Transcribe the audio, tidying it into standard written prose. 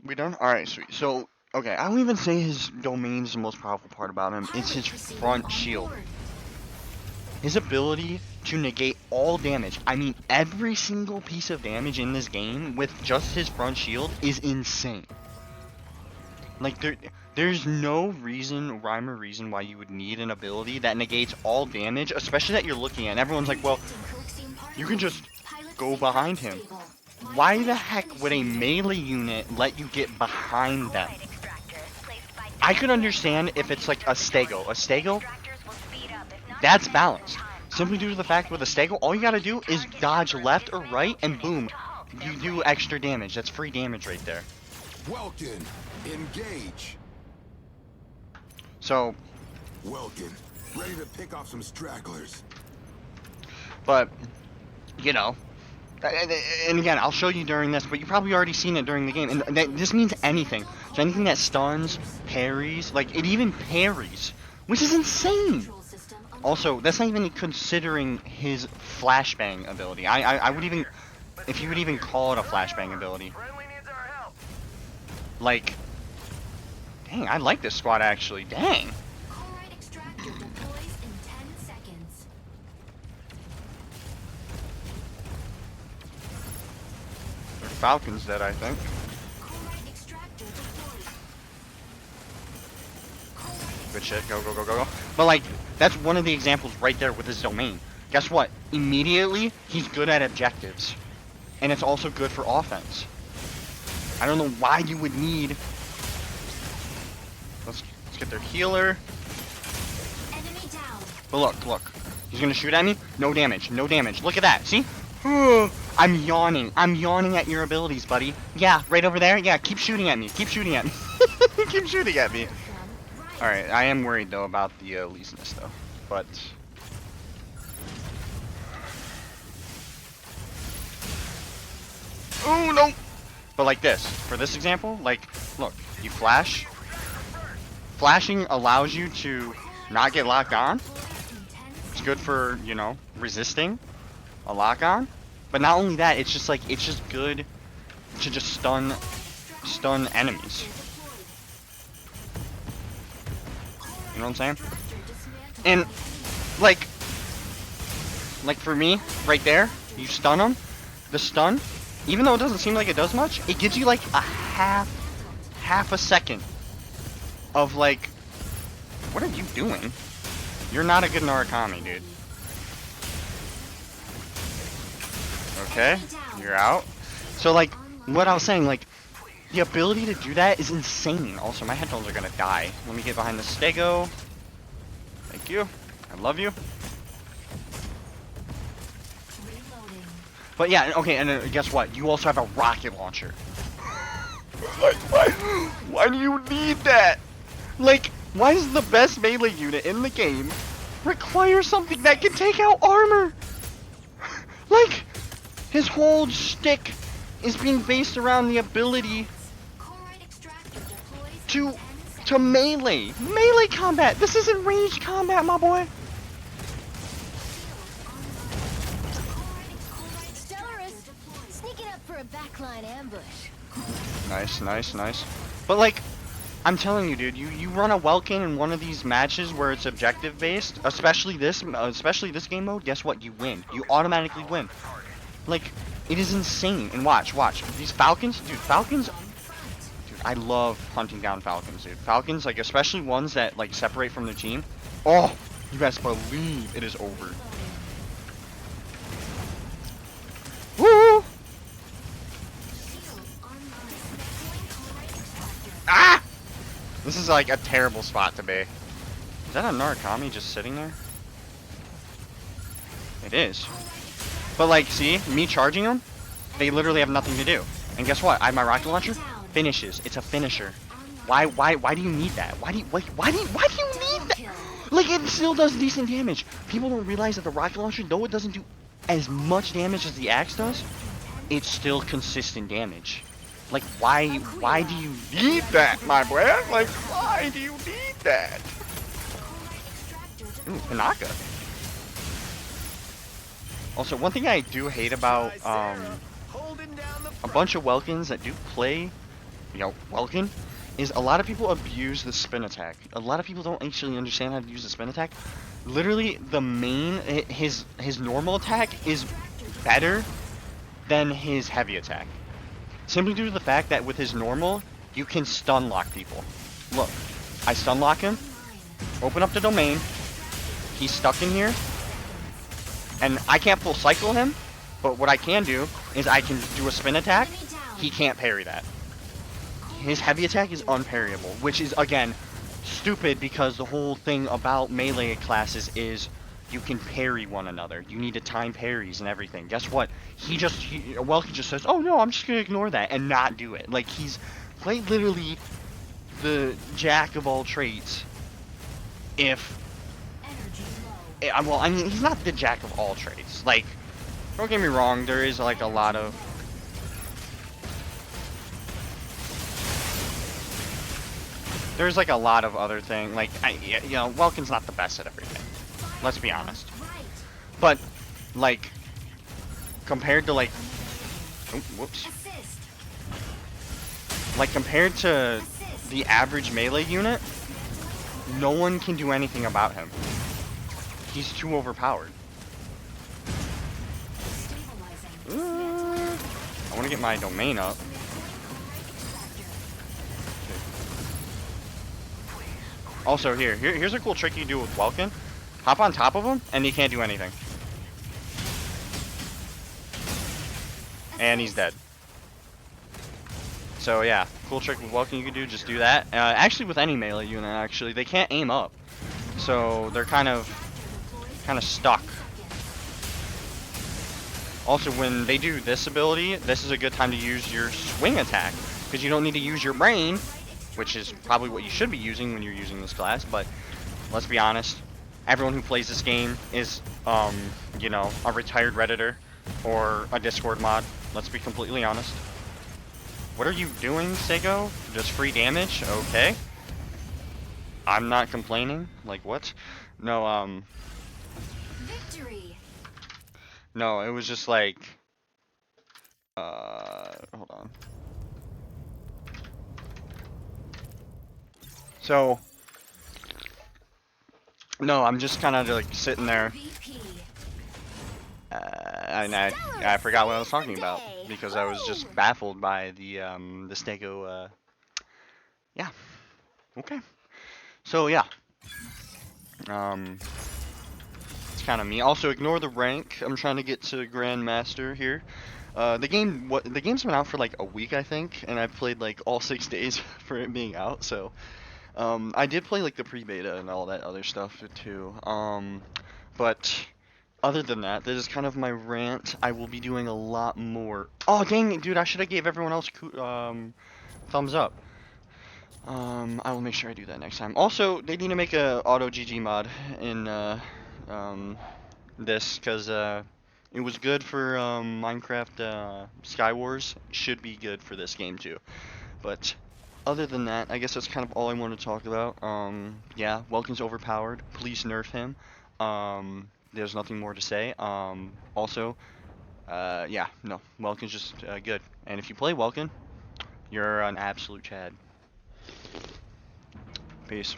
We done? Alright, sweet. So, okay, I don't even say his domain's the most powerful part about him. It's his front shield. His ability to negate all damage. I mean, every single piece of damage in this game with just his front shield is insane. Like, there's no rhyme or reason why you would need an ability that negates all damage, especially that you're looking at. And everyone's like, well, you can just go behind him. Why the heck would a melee unit let you get behind them? I could understand if it's like a stego. A stego, that's balanced. Simply due to the fact with a stego, all you gotta do is dodge left or right, and boom, you do extra damage. That's free damage right there. Welkin, engage. So, Welkin, ready to pick off some stragglers. but, you know, and again, I'll show you during this, but you've probably already seen it during the game. And this means anything. So anything that stuns, parries, like it even parries, which is insane. Also, that's not even considering his flashbang ability. I would even, if you would even call it a flashbang ability. Like, dang, I like this squad actually. Dang. Falcon's dead, I think. Good shit. Go, go, go, go, go. But, like, that's one of the examples right there with his domain. Guess what? Immediately, he's good at objectives. And it's also good for offense. I don't know why you would need... Let's get their healer. But look. He's gonna shoot at me. No damage. No damage. Look at that. See? I'm yawning. I'm yawning at your abilities, buddy. Yeah, right over there. Yeah, keep shooting at me. Keep shooting at me. Keep shooting at me. Alright, I am worried, though, about the Leesness, though. But... Oh, no! But like this. For this example, like, look. You flash. Flashing allows you to not get locked on. It's good for, you know, resisting a lock on. But not only that, it's just like, it's just good to just stun enemies. You know what I'm saying? And like for me, right there, you stun them. The stun, even though it doesn't seem like it does much, it gives you like a half a second of like, what are you doing? You're not a good Narukami, dude. Okay, you're out. So like, what I was saying, like, the ability to do that is insane. Also, my headphones are gonna die. Let me get behind the stego. Thank you. I love you. But yeah, okay, and guess what? You also have a rocket launcher. Like, why do you need that? Like, why does the best melee unit in the game require something that can take out armor? Like, his whole shtick is being based around the ability to melee combat. This isn't ranged combat, my boy. Sneaking up for a backline ambush. Nice. But like, I'm telling you, dude, you run a Welkin in one of these matches where it's objective based, especially this game mode. Guess what? You win. You automatically win. Like, it is insane. And watch. These Falcons, dude, I love hunting down Falcons, dude. Falcons, like, especially ones that, like, separate from their team. Oh, you best believe it is over. Woo! Ah! This is, like, a terrible spot to be. Is that a Narukami just sitting there? It is. But, like, see? Me charging them? They literally have nothing to do. And guess what? I have my rocket launcher. Finishes. It's a finisher. Why do you need that? Why do you need that? Like, it still does decent damage. People don't realize that the rocket launcher, though it doesn't do as much damage as the axe does, it's still consistent damage. Like, why do you need that, my boy? Like, why do you need that? Ooh, Panaka. Also, one thing I do hate about a bunch of Welkins that do play Welkin, is a lot of people abuse the spin attack. A lot of people don't actually understand how to use the spin attack. Literally, the main, his normal attack is better than his heavy attack. Simply due to the fact that with his normal, you can stun lock people. Look, I stun lock him, open up the domain, he's stuck in here, and I can't full cycle him, but what I can do is I can do a spin attack. He can't parry that. His heavy attack is unparryable, which is, again, stupid because the whole thing about melee classes is you can parry one another. You need to time parries and everything. Guess what? He just says, oh no, I'm just going to ignore that and not do it. Like, he's quite literally the jack of all trades. Well, I mean, he's not the jack of all trades. Like, don't get me wrong, there is, like, a lot of... There's, like, a lot of other things. Like, Welkin's not the best at everything. Let's be honest. But, like, compared to, like... Oh, whoops. Like, compared to the average melee unit, no one can do anything about him. He's too overpowered. I want to get my domain up. Also, here's a cool trick you do with Welkin. Hop on top of him, and he can't do anything. And he's dead. So yeah, cool trick with Welkin you can do, just do that. Actually, with any melee unit, actually, they can't aim up. So they're kind of stuck. Also, when they do this ability, this is a good time to use your swing attack, because you don't need to use your brain, which is probably what you should be using when you're using this class, but let's be honest, everyone who plays this game is, you know, a retired Redditor or a Discord mod. Let's be completely honest. What are you doing, Sego? Just free damage? Okay. I'm not complaining. Like, what? No, Victory. No, it was just like, hold on. So, no, I'm just kind of like sitting there, and I forgot what I was talking about because I was just baffled by the Stego. Yeah, okay. So yeah, it's kind of me. Also, ignore the rank. I'm trying to get to Grandmaster here. The game's been out for like a week, I think, and I've played like all 6 days for it being out. So. I did play like the pre-beta and all that other stuff too. But other than that, this is kind of my rant. I will be doing a lot more. Oh dang it, dude! I should have gave everyone else thumbs up. I will make sure I do that next time. Also, they need to make a auto GG mod in this because it was good for Minecraft Skywars. Should be good for this game too. But other than that, I guess that's kind of all I want to talk about. Yeah, Welkin's overpowered. Please nerf him. There's nothing more to say. Also, yeah, no, Welkin's just good. And if you play Welkin, you're an absolute Chad. Peace.